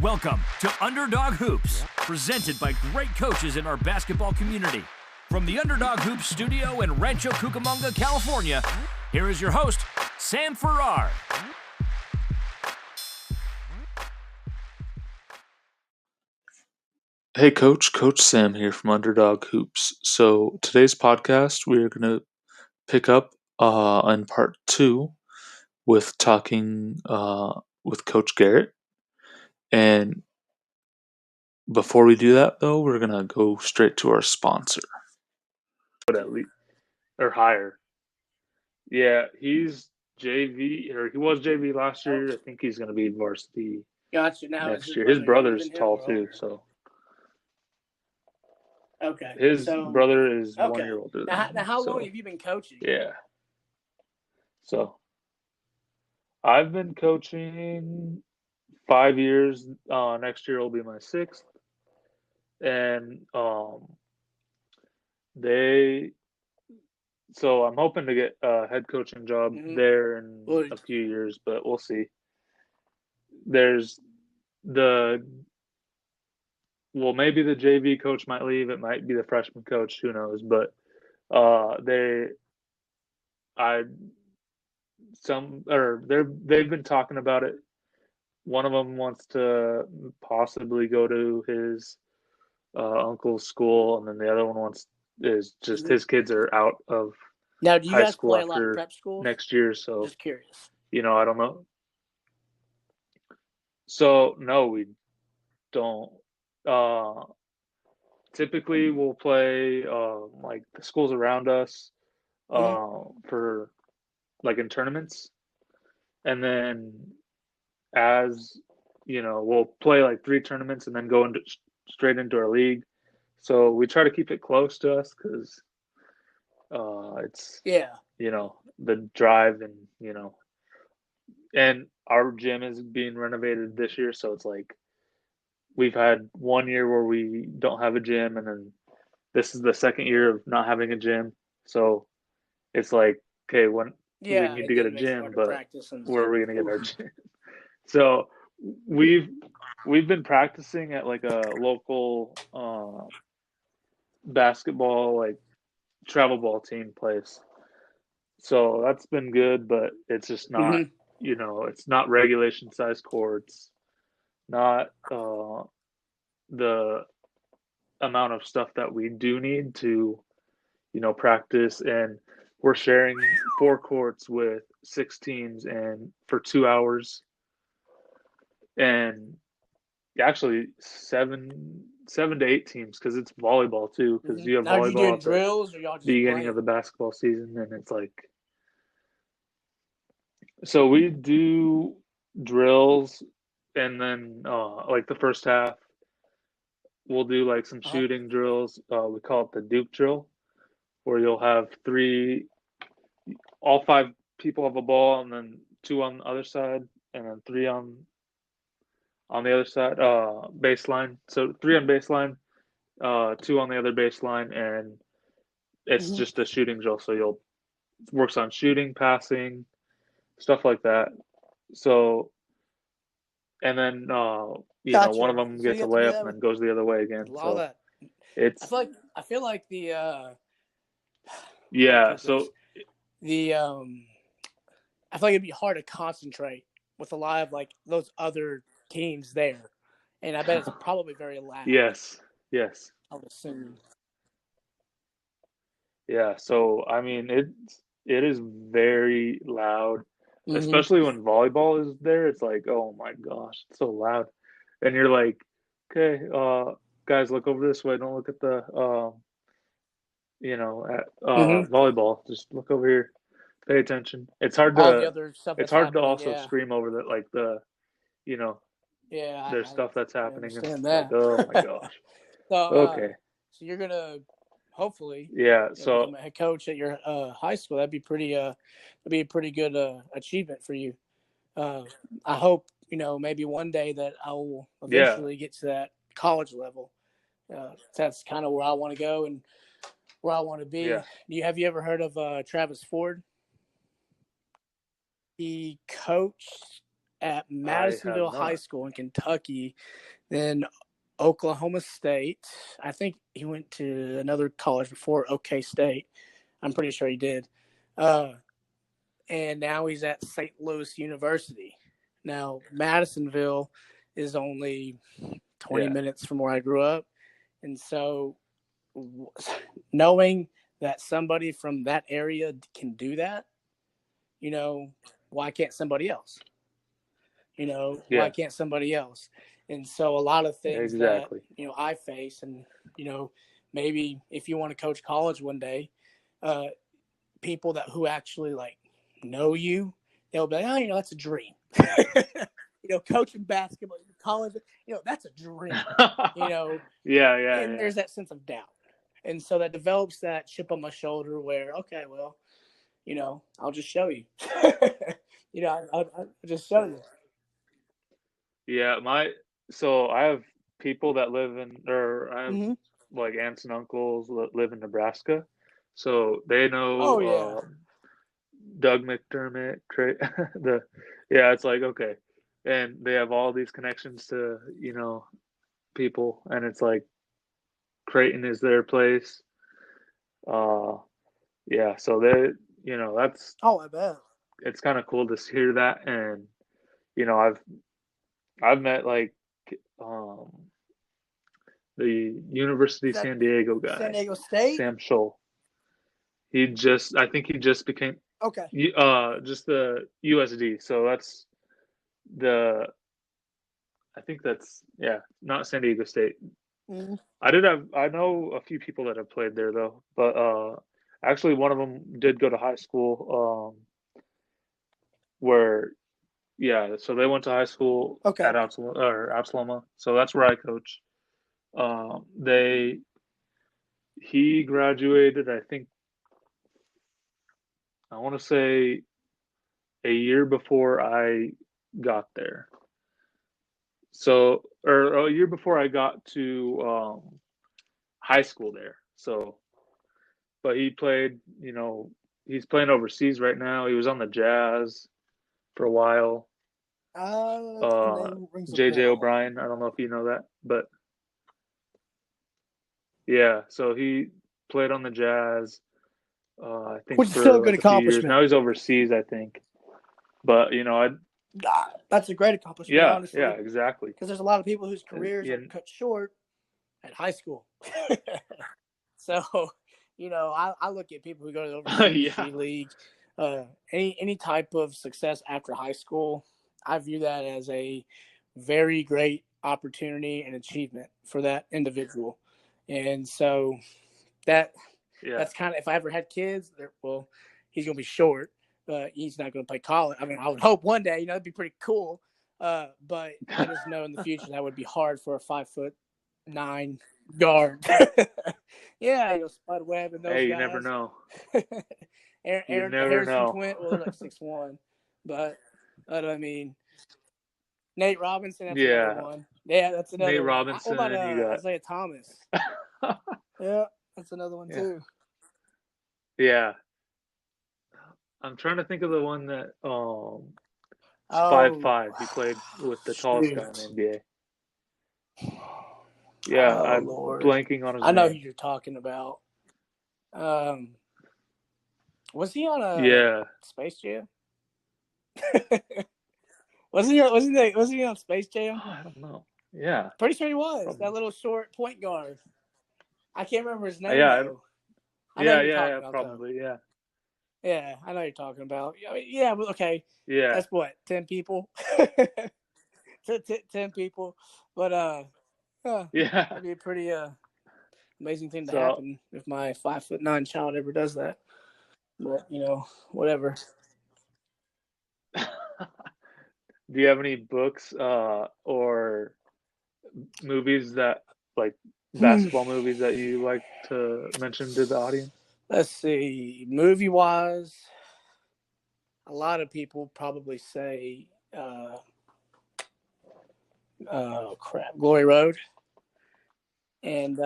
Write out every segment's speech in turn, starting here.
Welcome to Underdog Hoops, presented by great coaches in our basketball community. From the Underdog Hoops studio in Rancho Cucamonga, California, here is your host, Sam Farrar. Hey Coach Sam here from Underdog Hoops. So today's podcast, we are going to pick up on part 2 with talking with Coach Garrett. And before we do that, though, we're going to go straight to our sponsor. At least, or higher. Yeah, he's JV, or he was JV last year. I think he's going to be varsity Gotcha. Now next year. His brother's tall too, so. Okay. His brother is 1 year older than him. Now, how long have you been coaching? Yeah. So, I've been coaching 5 years. Next year will be my 6th. And so I'm hoping to get a head coaching job there in a few years, but we'll see. Maybe the JV coach might leave. It might be the freshman coach. Who knows? But they've been talking about it. One of them wants to possibly go to his uncle's school, and then the other one his kids are out of now. Do you high guys school play a lot of prep schools next year? So just curious. I don't know. So no, we don't. Typically, we'll play like the schools around us for like in tournaments, and then we'll play like 3 tournaments and then go straight into our league. So we try to keep it close to us because it's the drive and our gym is being renovated this year, so it's like we've had 1 year where we don't have a gym, and then this is the second year of not having a gym. So it's like, okay, we need to get a gym, but where are we going to get our gym? So we've been practicing at like a local basketball, like travel ball team place. So that's been good, but it's just not, it's not regulation size courts, not the amount of stuff that we do need to, practice. And we're sharing 4 courts with 6 teams and for 2 hours. And actually 7 to 8 teams because it's volleyball too. Because you have volleyball at drills, or y'all just beginning of the basketball season, and it's like. So we do drills, and then like the first half, we'll do like some shooting drills. We call it the Duke drill, where you'll have all 5 people have a ball, and then 2 on the other side, and then 3 on the other side, baseline. So 3 on baseline, 2 on the other baseline, and it's just a shooting drill. So works on shooting, passing, stuff like that. So, and then one of them gets a layup and then goes the other way again. All that. I feel like the I feel like it'd be hard to concentrate with a lot of like those other teams there, and I bet it's probably very loud. Yes. I would assume. Yeah. So I mean, it is very loud, especially when volleyball is there. It's like, oh my gosh, it's so loud, and you're like, okay, guys, look over this way. Don't look at the volleyball. Just look over here. Pay attention. It's hard to also scream over that, like there's stuff that's happening. And like, oh my gosh. So you're gonna hopefully become a head coach at your high school. That'd be a pretty good achievement for you. I hope maybe one day that I will eventually get to that college level. That's kind of where I want to go and where I want to be. Have you ever heard of Travis Ford? He coached at Madisonville High School in Kentucky, then Oklahoma State. I think he went to another college before OK State. I'm pretty sure he did. And now he's at St. Louis University. Now, Madisonville is only 20 minutes from where I grew up. And so knowing that somebody from that area can do that, why can't somebody else? Why can't somebody else? And so a lot of things that, I face, and, maybe if you want to coach college one day, people who actually know you, they'll be like, that's a dream. Coaching basketball in college, that's a dream. And there's that sense of doubt. And so that develops that chip on my shoulder where, okay, well, I'll just show you. I'll just show you. Yeah, so I have people that live I have like aunts and uncles that live in Nebraska. So they know Doug McDermott, it's like, okay. And they have all these connections to, people, and it's like Creighton is their place. So they, that's, I bet. It's kind of cool to hear that. And, I've met the University of San Diego guy. San Diego State? Sam Scholl. I think he just became just the USD. So that's I think that's not San Diego State. Mm-hmm. I know a few people that have played there though, but actually one of them did go to high school where so they went to high school at Absaloma. So that's where I coach. He graduated, I think, I want to say a year before I got there. So, or a year before I got to high school there. So, but he played, he's playing overseas right now. He was on the Jazz for a while. JJ O'Brien, I don't know if you know that, but so he played on the Jazz. I think which is still a good accomplishment. Now he's overseas, I think. But that's a great accomplishment. Honestly. Yeah, exactly. Because there's a lot of people whose careers are cut short at high school. So, I look at people who go to the overseas league, any type of success after high school. I view that as a very great opportunity and achievement for that individual. And so that's kind of, if I ever had kids, he's going to be short, but he's not going to play college. I mean, I would hope one day, it'd be pretty cool. But I just know in the future that would be hard for a 5'9" guard. Spider web and those guys. You never know. Aaron Harrison Twint, they're like 6'1", but I mean, Nate Robinson, that's another one. Yeah, that's another Nate one. Robinson, what about you got Isaiah Thomas? Yeah, that's another one too. Yeah. I'm trying to think of the one that 5'5". He played with the tallest guy in the NBA. Yeah, I'm blanking on his name. I know who you're talking about. Was he on a Space Jam? Wasn't he on Space Jam? Oh, I don't know. Yeah. Pretty sure he was. Probably. That little short point guard. I can't remember his name. Probably. Yeah, I know you're talking about. Okay. Yeah. That's what, 10 people? 10 people. But that'd be a pretty amazing thing to happen if my 5'9" child ever does that. But whatever. Do you have any books or movies that basketball movies that you like to mention to the audience? Let's see. Movie wise, a lot of people probably say Glory Road. And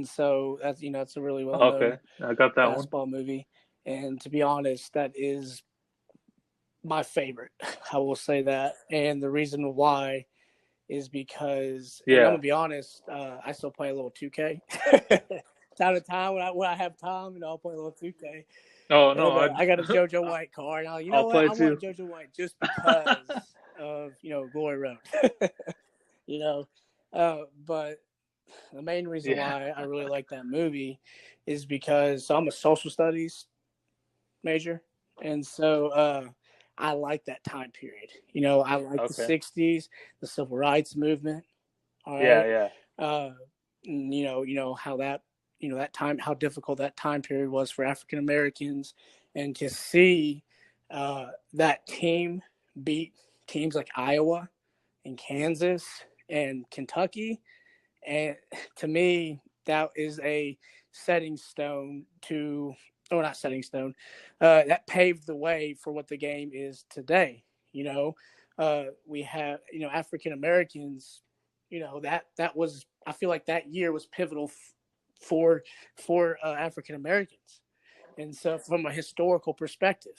so that's it's a really well known I got that basketball movie. And to be honest, that is my favorite. I will say that, and the reason why is because, and I'm gonna be honest, I still play a little 2K. Time to time when I have time, I'll play a little 2K. Oh no, and, I got a JoJo White card. I'll play I want JoJo White just because of Glory Road. But the main reason why I really like that movie is because I'm a social studies major, and so I like that time period. I like the 60s, the civil rights movement. All right. How that that time, how difficult that time period was for African Americans, and to see that team beat teams like Iowa and Kansas and Kentucky, and to me that is a setting stone to, or not setting stone, that paved the way for what the game is today. We have African Americans. That was, I feel like that year was pivotal for African Americans, and so from a historical perspective,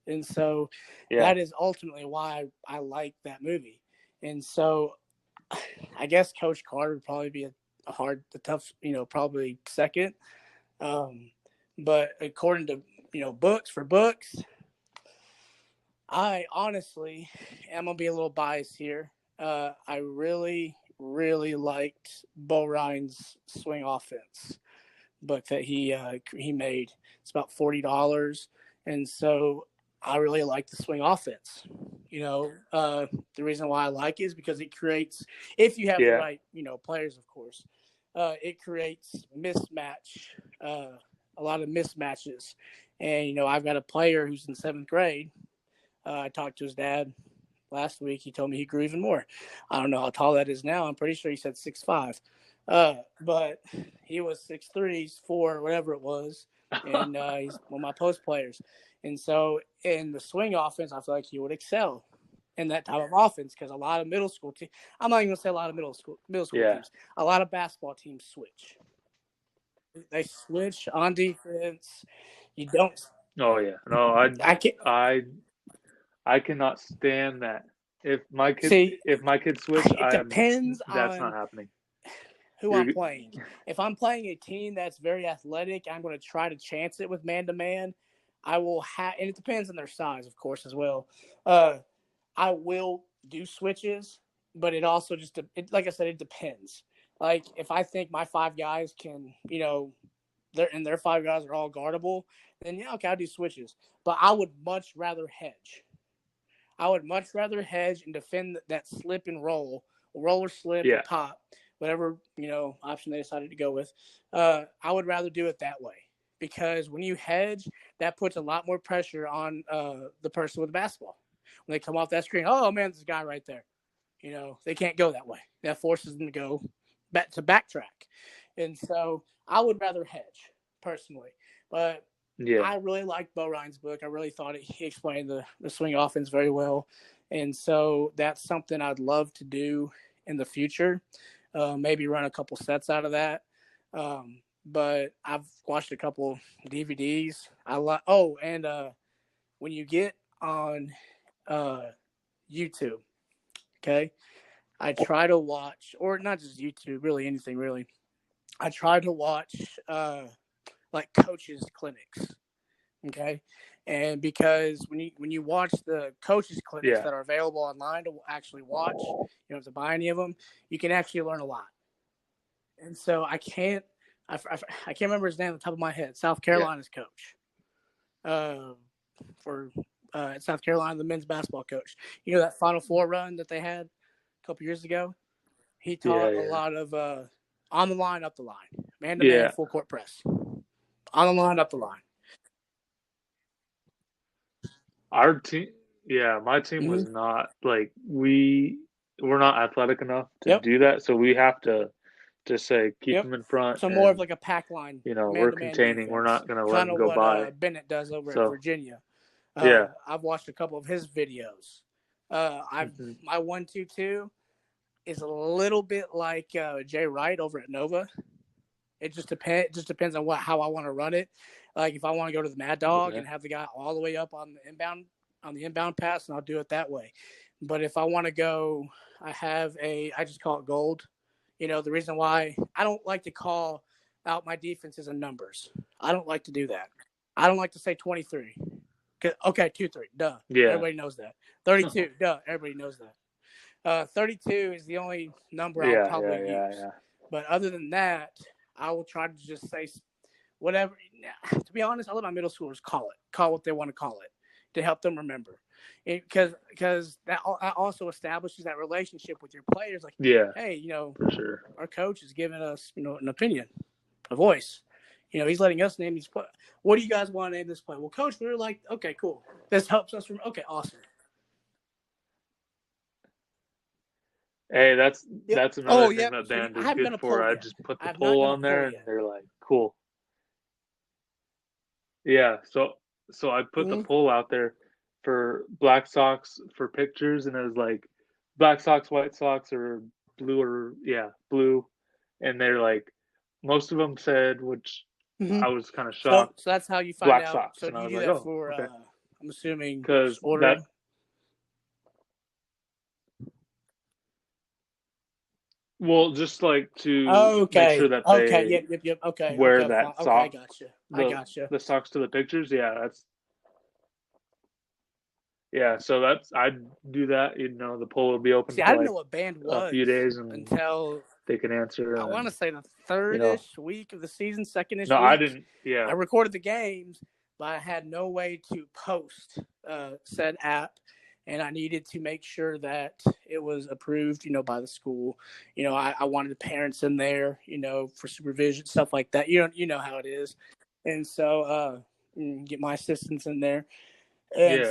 and so that is ultimately why I like that movie. And so I guess Coach Carter would probably be a tough, probably second. But according to books, I honestly am gonna be a little biased here. I really, really liked Bo Ryan's Swing Offense book that he made. It's about $40, and so I really like the Swing Offense. The reason why I like it is because it creates, if you have the right players, of course, it creates mismatch, a lot of mismatches. And I've got a player who's in 7th grade. I talked to his dad last week. He told me he grew even more. I don't know how tall that is now. I'm pretty sure he said 6'5". But he was 6'3", 4", whatever it was. And he's one of my post players. And so in the swing offense, I feel like he would excel in that type of offense, because a lot of middle school teams, I'm not even going to say a lot of middle school teams, a lot of basketball teams switch. They switch on defense. You don't. Oh yeah, no, I cannot stand that. If my kids switch, it depends that's on not happening. Who I'm playing. If I'm playing a team that's very athletic, I'm going to try to chance it with man-to-man. I will have, and it depends on their size, of course, as well. I will do switches, but it also just, like I said, it depends. Like if I think my 5 guys can, their 5 guys are all guardable, then okay, I'll do switches. But I would much rather hedge. I would much rather hedge and defend that slip and roll or slip or pop, whatever, option they decided to go with. I would rather do it that way, because when you hedge, that puts a lot more pressure on the person with the basketball. When they come off that screen, oh man, this guy right there. They can't go that way. That forces them to go back to backtrack. And so I would rather hedge personally. But I really liked Bo Ryan's book. I really thought he explained the swing offense very well. And so that's something I'd love to do in the future. Maybe run a couple sets out of that. But I've watched a couple DVDs. When you get on YouTube, okay, I try to watch, or not just YouTube, really anything really. I try to watch like coaches clinics, okay, and because when you watch the coaches clinics that are available online to actually watch, you don't have to buy any of them. You can actually learn a lot. And so I can't remember his name on the top of my head. South Carolina's coach, for South Carolina, the men's basketball coach. That Final Four run that they had a couple years ago. He taught a lot of on the line, up the line, man-to-man, full court press, on the line, up the line. Our team, my team was not like we're not athletic enough to do that, so we have to just say keep them in front. So more of like a pack line. We're containing. Defense. We're not going to let them go by. What Bennett does over at Virginia. I've watched a couple of his videos. My 1-2-2 is a little bit like Jay Wright over at Nova. It just depends on how I want to run it. Like if I want to go to the Mad Dog and have the guy all the way up on the inbound on the inbound pass, and I'll do it that way. But if I want to go, I just call it gold. The reason why I don't like to call out my defenses in numbers. I don't like to do that. I don't like to say 23. Okay, 2-3, duh. Yeah. Everybody knows that. 32, duh. Everybody knows that. 32 is the only number I'll probably use. Yeah. But other than that, I will try to just say whatever. To be honest, I let my middle schoolers call what they want to call it to help them remember. Because that also establishes that relationship with your players. Like, hey, for sure, our coach is giving us, an opinion, a voice. He's letting us name these play. What do you guys want to name this play? Well, coach, we were like, okay, cool. This helps us from. Okay, awesome. Hey, that's another thing that band is good for. I just put the poll on there, and they're like, cool. Yeah, so I put the poll out there for Black Sox for pictures, and it was like Black Sox, White Sox, or blue, and they're like, most of them said, which I was kind of shocked. So that's how you find Black out. Sox, So and I was you do like, that for, okay. I'm assuming, because ordering. Well, just like to make sure that they yep, okay, wear okay, that sock. Okay, I gotcha. The socks to the pictures, so I do that. The poll will be open for I didn't know what band was a few days until they can answer. I want to say the third-ish week of the season, second-ish week. No, I didn't. Yeah, I recorded the games, but I had no way to post said app. And I needed to make sure that it was approved, by the school. I wanted the parents in there, for supervision, stuff like that. You know how it is. And so get my assistants in there. And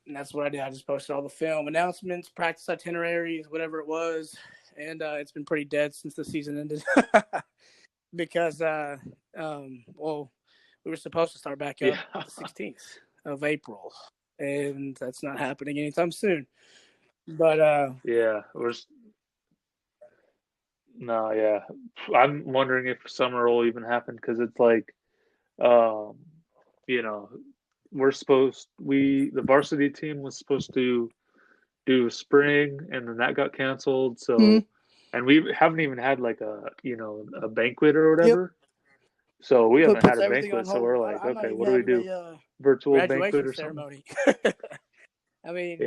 and that's what I did. I just posted all the film announcements, practice itineraries, whatever it was. And it's been pretty dead since the season ended. Because, we were supposed to start back up the 16th of April. And that's not happening anytime soon. But I'm wondering if summer will even happen, because it's like, the varsity team was supposed to do spring, and then that got canceled. So, and we haven't even had like a banquet or whatever. Yep. So we haven't had a banquet. So we're like, okay, what do we do? Virtual banquet or ceremony. I mean,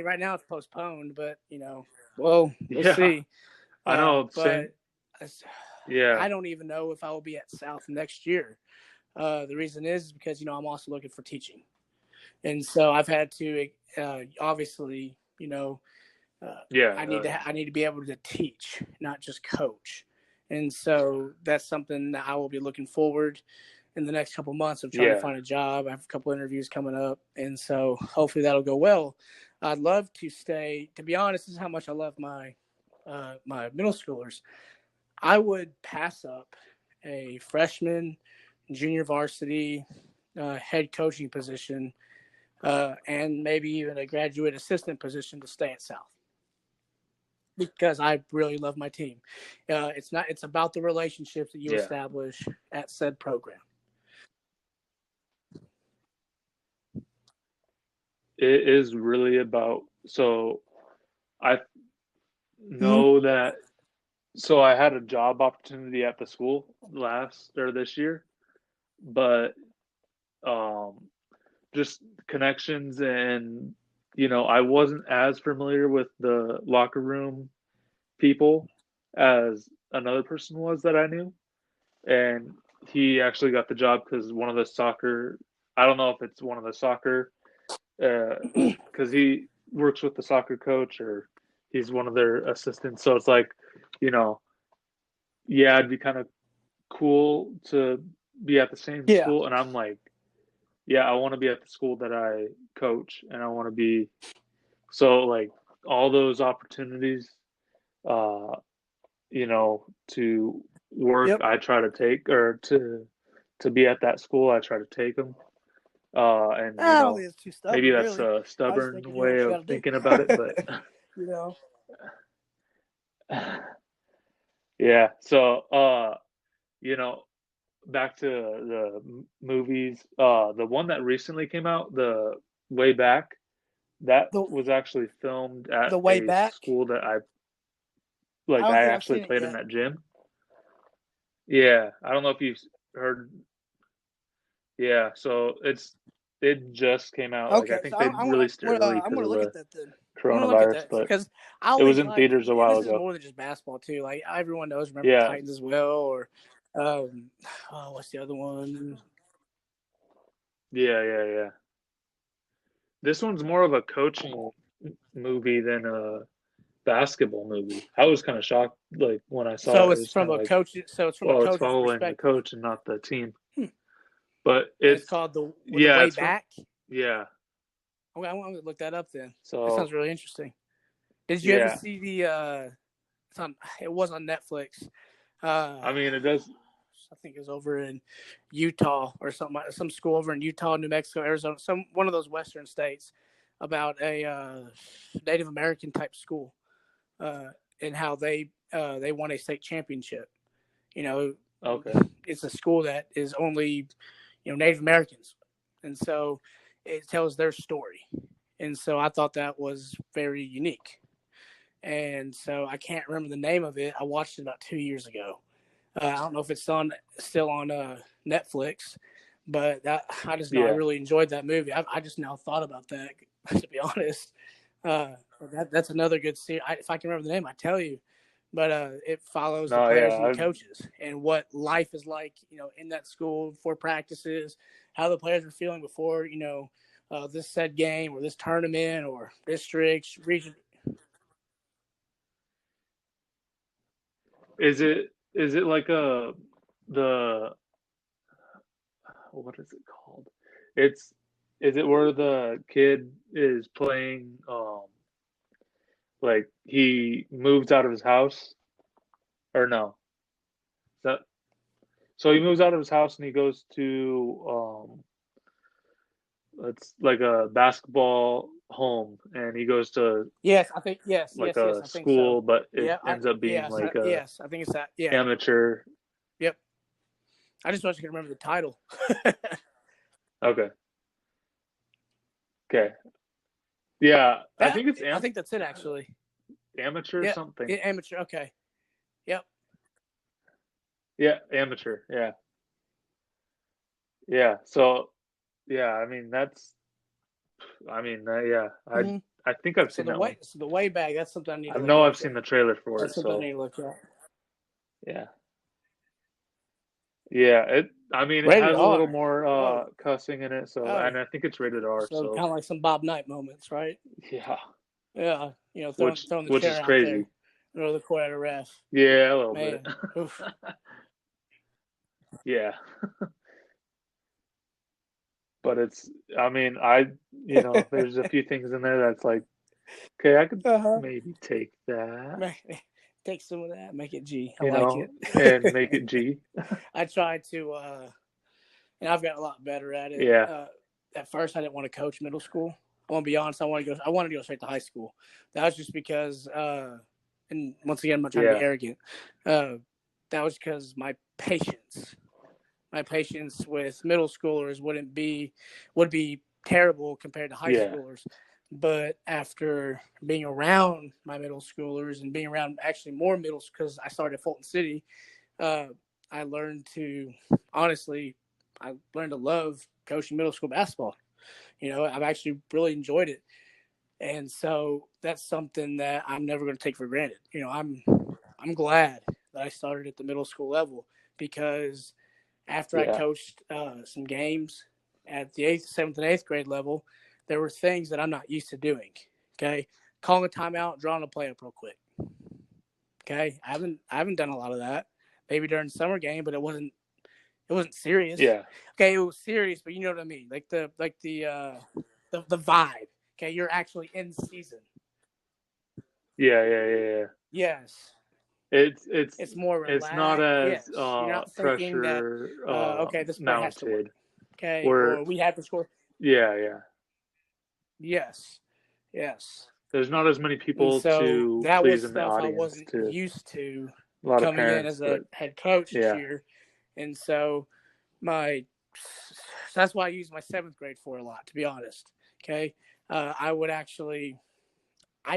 right now it's postponed, but we'll see. I know, but I don't even know if I will be at South next year. The reason is because I'm also looking for teaching, and so I've had to obviously I need to be able to teach, not just coach, and so that's something that I will be looking forward in the next couple of months of trying to find a job. I have a couple interviews coming up, and so hopefully that'll go well. I'd love to stay. To be honest, this is how much I love my middle schoolers. I would pass up a freshman, junior varsity, head coaching position, and maybe even a graduate assistant position to stay at South, because I really love my team. It's about the relationships that you establish at said program. It is really about, so I know that, so I had a job opportunity at the school this year, but just connections, and I wasn't as familiar with the locker room people as another person was that I knew, and he actually got the job because one of the soccer, I don't know if it's one of the soccer, because he works with the soccer coach, or he's one of their assistants. So it's like, it'd be kind of cool to be at the same school. And I'm like, I want to be at the school that I coach, and I want to be, so like all those opportunities, to work, I try to take, or to be at that school, I try to take them. And maybe that's a stubborn way of thinking about it, but So back to the movies. The one that recently came out, the way back, that was actually filmed at The Way Back school that I actually played in that gym. Yeah, I don't know if you've heard. Yeah, so it just came out. Okay, I think so they released it early I'm because gonna of look the at that then. coronavirus, but because it was in theaters a while this ago. is more than just basketball too. Like everyone knows, remember Titans as well, or what's the other one? Yeah. This one's more of a coaching movie than a basketball movie. I was kind of shocked, like when I saw So it. it's from a coach. So it's from a it's coach's following the perspective. coach and not the team. But it's called the Way Back. Yeah. Okay, I'm gonna look that up then. So that sounds really interesting. Did you ever see the? It was on Netflix. I mean, it does. I think it was over in Utah or something. Some school over in Utah, New Mexico, Arizona, one of those western states, about a Native American type school, and how they won a state championship. Okay. It's a school that is only, Native Americans, and so it tells their story, and so I thought that was very unique, and so I can't remember the name of it. I watched it about 2 years ago. I don't know if it's still on Netflix, but I really enjoyed that movie. I just now thought about that, to be honest. That's another good series. If I can remember the name, I tell you. But it follows the players and the coaches and what life is like, in that school before practices, how the players were feeling before, this said game or this tournament or district, region. Is it like what is it called? Is it where the kid is playing like he moves out of his house, or no? So he moves out of his house and he goes to it's like a basketball home, and he goes to a school, but it ends up being I think it's that. Yeah, amateur. Yep. I just wish I could remember the title. Okay. Yeah, I think that's it actually. Amateur something. Yeah, amateur. Okay. Yep. Yeah, amateur. Yeah. Yeah. So, yeah. I mean, I think I've seen that one. So the Way Back. That's something I need. I've seen the trailer for it. That's something I need to look at. Yeah. Yeah. It has a little more cussing in it. So, and I think it's rated R. So kind of like some Bob Knight moments, right? Yeah. Yeah. Throwing the which chair is crazy. Throw the court at a ref. Yeah, a little bit. Yeah. But it's, there's a few things in there that's like, okay, I could maybe take that. Take some of that, make it G. I like it. And make it G. I tried to, and I've got a lot better at it. Yeah. At first, I didn't want to coach middle school. I want to be honest. I wanted to go straight to high school. That was just because, and once again, I'm not trying to be arrogant. That was because my patience with middle schoolers would be terrible compared to high schoolers. But after being around my middle schoolers and being around actually more middle, because I started at Fulton City, I learned to love coaching middle school basketball. I've actually really enjoyed it. And so that's something that I'm never going to take for granted. I'm glad that I started at the middle school level, because after I coached some games at the 8th, 7th, and 8th grade level, there were things that I'm not used to doing. Okay, calling a timeout, drawing a play up real quick. Okay, I haven't done a lot of that. Maybe during summer game, but it wasn't serious. Yeah. Okay, it was serious, but you know what I mean, like the vibe. Okay, you're actually in season. Yeah. Yes. It's more relaxed. It's not as you're not thinking pressure that this play has to work. Okay, or we have to score. Yeah. Yes. There's not as many people to please in the audience. I wasn't used to a lot coming of parents, in as a head coach this year, and so that's why I use my 7th grade for a lot. To be honest, okay, I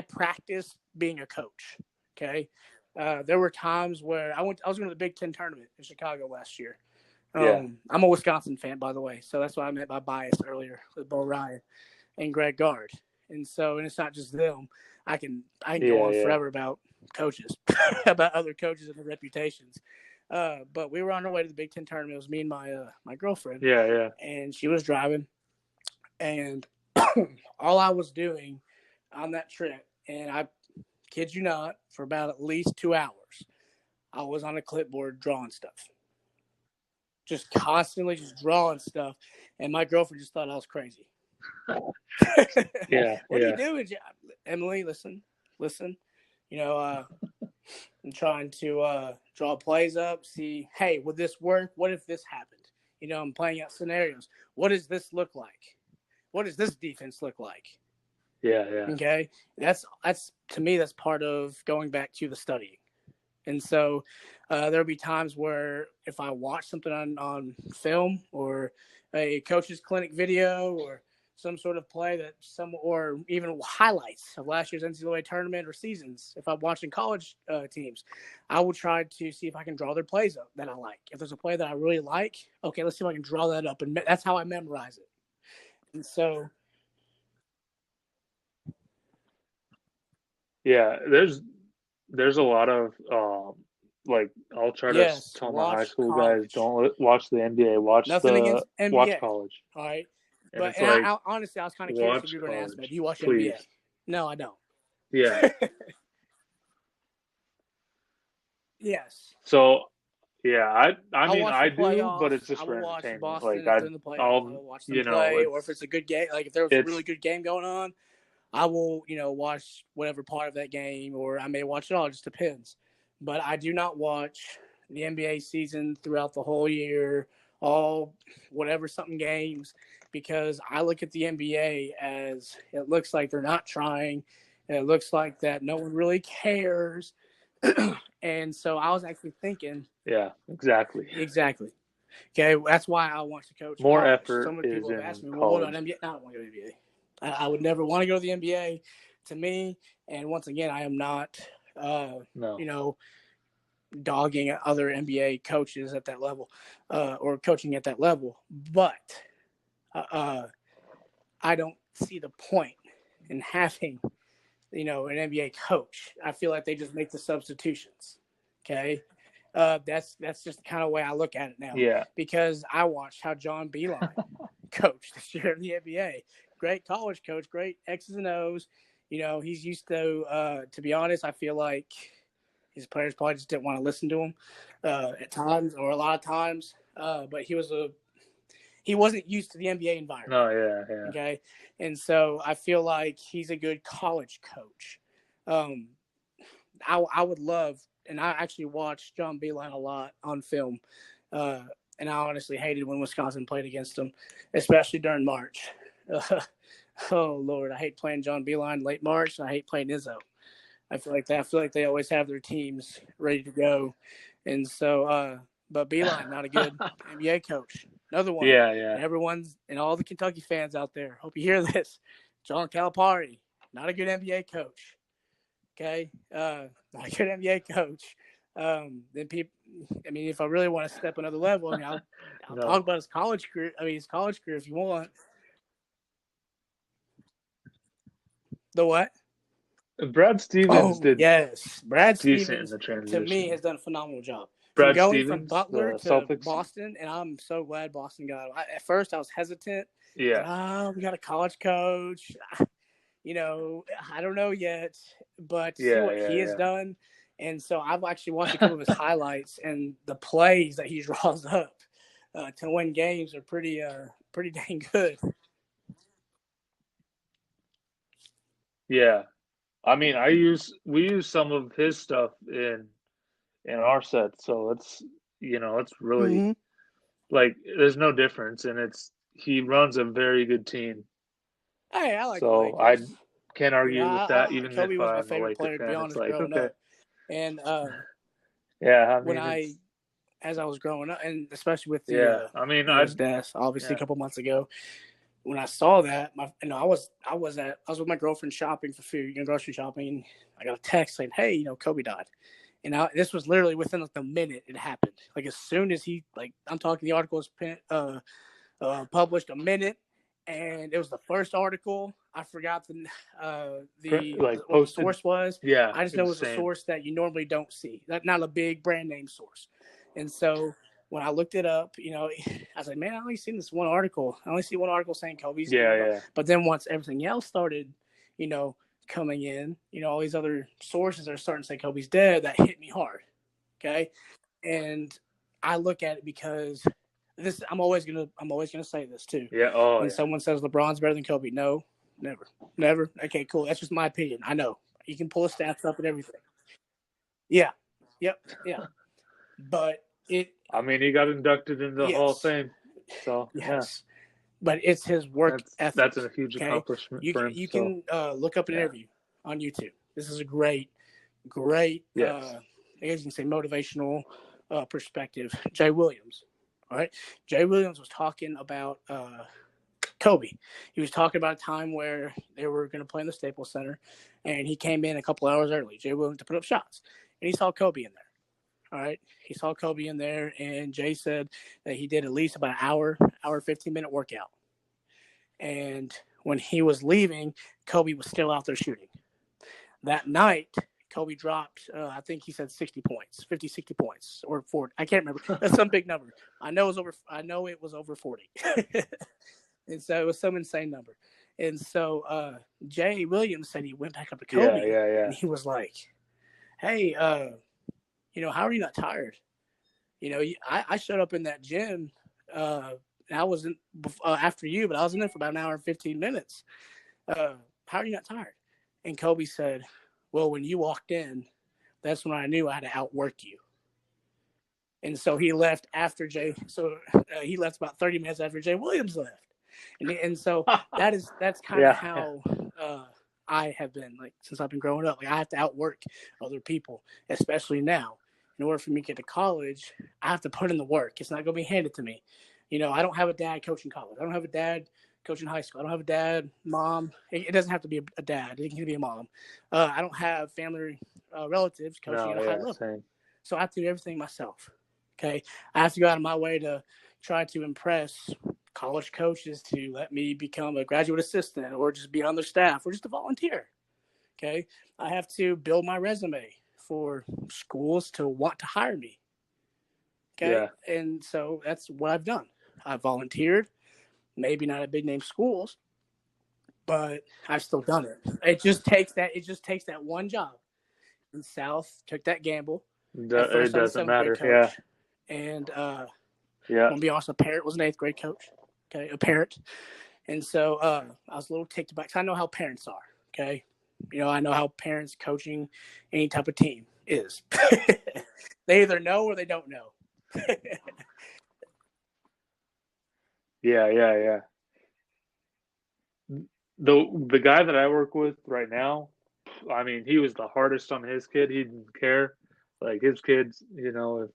practiced being a coach. Okay. There were times where I was going to the Big Ten tournament in Chicago last year. I'm a Wisconsin fan, by the way, so that's what I meant by bias earlier with Bo Ryan and Greg Gard. And it's not just them. I can go on forever about coaches, about other coaches and their reputations. But we were on our way to the Big Ten tournament. It was me and my girlfriend. Yeah. And she was driving, and all I was doing on that trip, and I kid you not, for about at least 2 hours, I was on a clipboard drawing stuff. Just constantly just drawing stuff. And my girlfriend just thought I was crazy. Yeah. What are you doing? Emily, listen. I'm trying to draw plays up, see, hey, would this work? What if this happened? I'm playing out scenarios. What does this look like? What does this defense look like? Yeah. Okay. That's to me, that's part of going back to the studying. And so there'll be times where if I watch something on film or a coach's clinic video or some sort of play or even highlights of last year's NCAA tournament or seasons, if I'm watching college teams, I will try to see if I can draw their plays up that I like. If there's a play that I really like, okay, let's see if I can draw that up. And that's how I memorize it. And so. Yeah, there's a lot of I'll try to tell my high school guys, don't watch the NBA, watch college. All right, but I honestly, I was kind of curious if you were going to ask me, do you watch NBA? No, I don't. Yeah. Yes. So yeah, I mean I do, but it's just for entertainment. Boston I'll watch them play, or if it's a good game, like if there's a really good game going on, I will, watch whatever part of that game, or I may watch it all. It just depends. But I do not watch the NBA season throughout the whole year, all something games, because I look at the NBA as it looks like they're not trying. And it looks like that no one really cares. And so I was actually thinking. Yeah, exactly. Okay, that's why I want to coach. More effort. Some people have asked me, well, what about NBA? No, I don't want to go to the NBA. I would never want to go to the NBA, to me. And once again, I am not, dogging other NBA coaches at that level or coaching at that level. But I don't see the point in having, an NBA coach. I feel like they just make the substitutions. Okay. That's just the kind of way I look at it now. Yeah. Because I watched how John Beilein coached this year in the NBA. Great college coach, great X's and O's. He's used to be honest, I feel like his players probably just didn't want to listen to him at times or a lot of times. But he wasn't used to the NBA environment. Oh, yeah. Okay. And so I feel like he's a good college coach. I would love, and I actually watched John Beilein a lot on film. And I honestly hated when Wisconsin played against him, especially during March. Oh Lord, I hate playing John Beilein late March, and I hate playing Izzo. I feel like they always have their teams ready to go, and so. But Beilein, not a good NBA coach. Another one. Yeah. And everyone's and all the Kentucky fans out there. Hope you hear this. John Calipari, not a good NBA coach. Okay, not a good NBA coach. Then people. I mean, if I really want to step another level, I'll talk about his college career. His college career if you want. The what? Brad Stevens did. Yes, Brad Stevens in the transition. To me has done a phenomenal job. Brad going Stevens, from Butler to Celtics. Boston, and I'm so glad Boston got him. At first, I was hesitant. Yeah. We got a college coach. I don't know yet, but see what he has done. And so I've actually watched a couple of his highlights, and the plays that he draws up to win games are pretty dang good. Yeah, I mean, we use some of his stuff in our set, so it's it's really like there's no difference, and he runs a very good team. Hey, I like. So I can't argue with that, even Kobe if was my I'm a favorite Laker player, fan. to be honest, it's like growing okay, up. And yeah, as I was growing up, and especially with the I mean, death, obviously a couple months ago. when I saw that, I was with my girlfriend shopping for food, grocery shopping, and I got a text saying, "Hey, Kobe died." And this was literally within like the minute it happened. Like as soon as I'm talking, the article was published a minute, and it was the first article. I forgot what the source was. Yeah, I just know it was a source that you normally don't see. Not a big brand name source. And so when I looked it up, I was like, man, I only seen this one article. I only see one article saying Kobe's dead. Yeah. But then once everything else started, coming in, all these other sources are starting to say Kobe's dead, that hit me hard. Okay. And I look at it because I'm always gonna say this too. Yeah. When someone says LeBron's better than Kobe, no, never. Okay, cool. That's just my opinion. I know you can pull the stats up and everything. Yeah. Yep. Yeah. But he got inducted into the Hall of Fame. So yes. But it's his work ethic. That's a huge accomplishment for him. You can look up an interview on YouTube. This is a great, I guess you can say motivational perspective. Jay Williams. All right. Jay Williams was talking about Kobe. He was talking about a time where they were going to play in the Staples Center, and he came in a couple hours early, Jay Williams, to put up shots. And he saw Kobe in there. All right. He saw Kobe in there, and Jay said that he did at least about an hour 15-minute workout. And when he was leaving, Kobe was still out there shooting. That night, Kobe dropped, I think he said 60 points, 50, 60 points, or 40. I can't remember. That's some big number. I know it was over 40. And so it was some insane number. And so Jay Williams said he went back up to Kobe. Yeah. And he was like, hey, how are you not tired? I showed up in that gym. I wasn't after you, but I was in there for about an hour and 15 minutes. How are you not tired? And Kobe said, well, when you walked in, that's when I knew I had to outwork you. And so he left after Jay. So he left about 30 minutes after Jay Williams left. And so that's kind of how I have been, like, since I've been growing up. Like, I have to outwork other people, especially now. In order for me to get to college, I have to put in the work. It's not going to be handed to me. I don't have a dad coaching college. I don't have a dad coaching high school. I don't have a dad, mom. It doesn't have to be a dad. It can be a mom. I don't have family relatives coaching at a high level. Same. So I have to do everything myself. Okay. I have to go out of my way to try to impress college coaches to let me become a graduate assistant or just be on their staff or just a volunteer. Okay. I have to build my resume for schools to want to hire me. Okay. Yeah. And so that's what I've done. I've volunteered, maybe not at big name schools, but I've still done it. It just takes that one job. In South, took that gamble. It doesn't matter. Yeah. And I'm gonna be honest, a parent was an 8th grade coach. Okay, a parent. And so I was a little ticked back. I know how parents are. Okay. I know how parents coaching any type of team is. They either know or they don't know. Yeah. The guy that I work with right now, he was the hardest on his kid. He didn't care. Like, his kids, if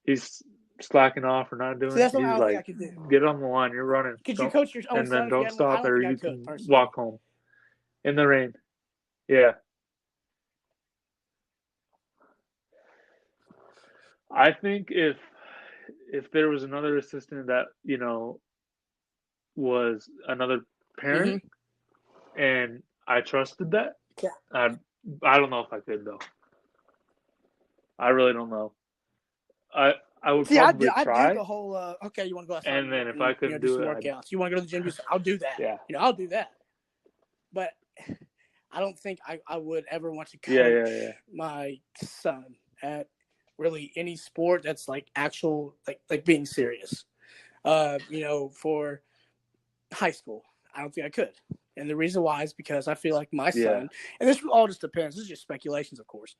he's slacking off or not doing it, he's like, get on the line, you're running. Could you coach your own and then don't stop or you can personally walk home in the rain. Yeah. I think if there was another assistant that, was another parent, mm-hmm. and I trusted that, I don't know if I could, though. I really don't know. I would probably try. I do the whole, okay, you want to go outside and then if I couldn't do it, workouts. You want to go to the gym? I'll do that. Yeah. I'll do that. But I don't think I would ever want to coach my son at really any sport that's like actual, like being serious. For high school, I don't think I could. And the reason why is because I feel like my son, and this all just depends. This is just speculations, of course.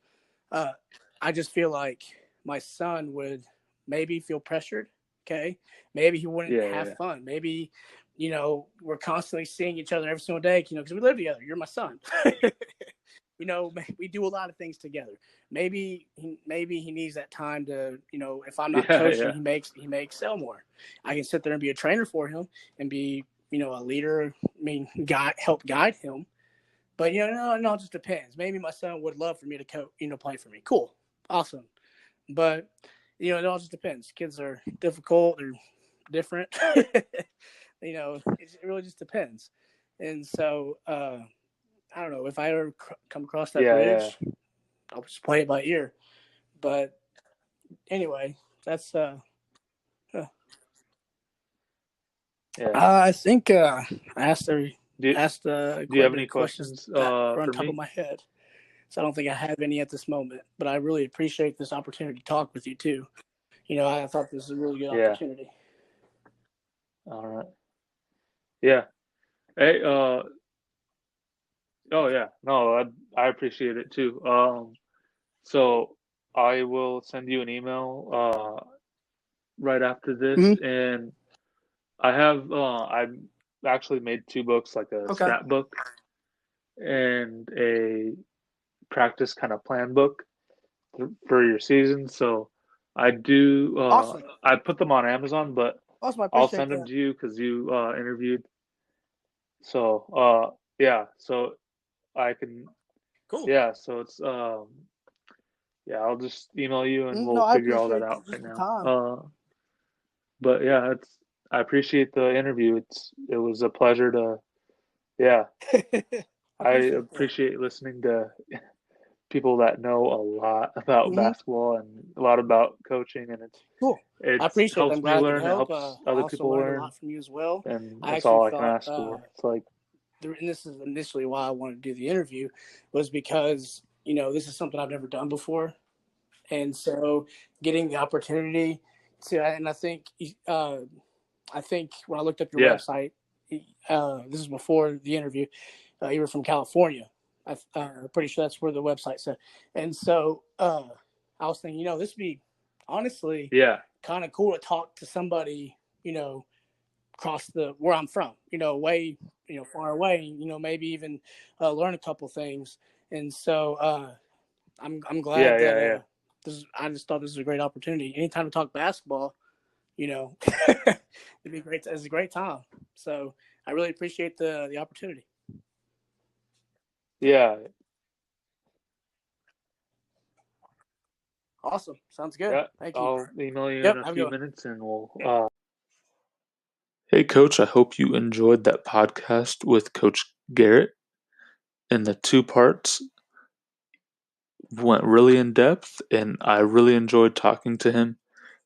I just feel like my son would maybe feel pressured. Okay. Maybe he wouldn't have fun. Maybe, we're constantly seeing each other every single day, because we live together. You're my son. We do a lot of things together. Maybe he needs that time to, if I'm not coaching, he may excel more. I can sit there and be a trainer for him and be a leader. Help guide him. But no, it just depends. Maybe my son would love for me to play for me. Cool, awesome. But it all just depends. Kids are difficult. They're different. It really just depends. And so I don't know if I ever come across that bridge. Yeah. I'll just play it by ear. But anyway, that's I think I asked do you have any questions on top of my head. So I don't think I have any at this moment. But I really appreciate this opportunity to talk with you too. I thought this was a really good opportunity. All right. Yeah. Hey. Oh yeah. No, I appreciate it too. So I will send you an email right after this, and I have I've actually made 2 books, like a stat book and a practice kind of plan book for your season. So I do awesome. I put them on Amazon, but awesome, I'll send them to you because you interviewed. So yeah, so I can. Cool. Yeah, so it's yeah, I'll just email you and we'll figure all that out right now. But yeah, I appreciate the interview. It was a pleasure to, yeah. I appreciate listening to people that know a lot about basketball and a lot about coaching, and cool. It I appreciate helps it. me learn. It helps other people learn. A lot from you as well. And that's all I can ask for. It's like, and this is initially why I wanted to do the interview, was because this is something I've never done before, and so getting the opportunity to, and I think when I looked up your website, this is before the interview, you were from California. I'm pretty sure that's where the website said. And so I was thinking, this would be honestly kind of cool to talk to somebody, across where I'm from, way, far away, maybe even learn a couple things. And so I'm glad that I just thought this was a great opportunity. Anytime to talk basketball, it'd be great. It's a great time. So I really appreciate the opportunity. Yeah. Awesome. Sounds good. Yeah. Thank you. I'll email you in a few minutes and we'll. Hey, Coach, I hope you enjoyed that podcast with Coach Garrett. And the 2 parts went really in depth, and I really enjoyed talking to him.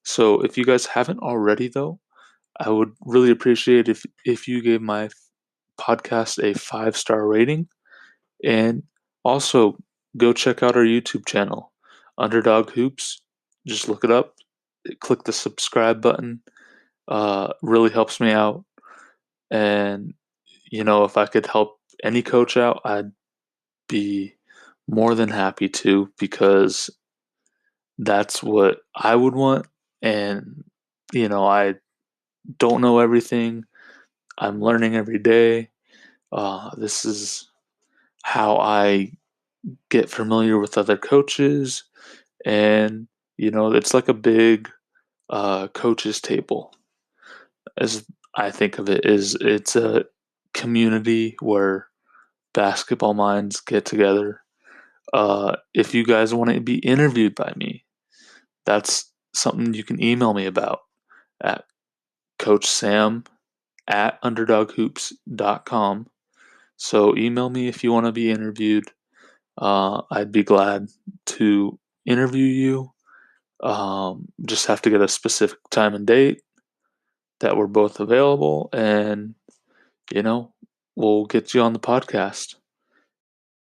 So if you guys haven't already, though, I would really appreciate if you gave my podcast a 5-star rating. And also, go check out our YouTube channel, Underdog Hoops. Just look it up. Click the subscribe button. Really helps me out. And, if I could help any coach out, I'd be more than happy to, because that's what I would want. And, I don't know everything. I'm learning every day. This is how I get familiar with other coaches, and it's like a big coaches table, as I think of it. It's a community where basketball minds get together. If you guys want to be interviewed by me, that's something you can email me about at coachsam@underdoghoops.com. So email me if you want to be interviewed. I'd be glad to interview you. Just have to get a specific time and date that we're both available, and we'll get you on the podcast.